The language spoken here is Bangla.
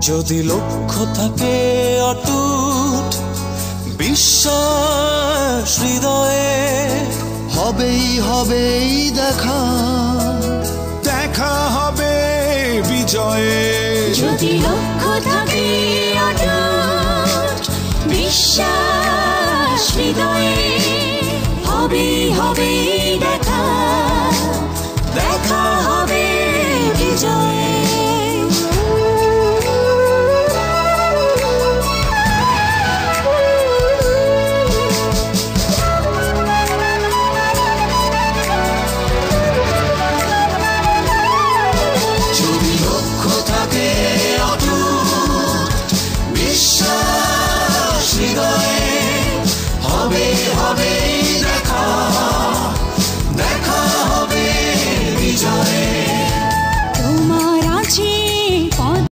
যদি লক্ষ্য থাকে অটুট বিশ্বাস হৃদয়ে, হবেই হবেই দেখা, দেখা হবে বিজয়ে। যদি লক্ষ্য থাকে অটুট বিশ্বাস হৃদয়ে, হবেই হবেই দেখা, দেখা হবে বিজয়ে। যদি লক্ষ্য থাকে অটুট বিশ্বাস হৃদয়ে, হবে হবে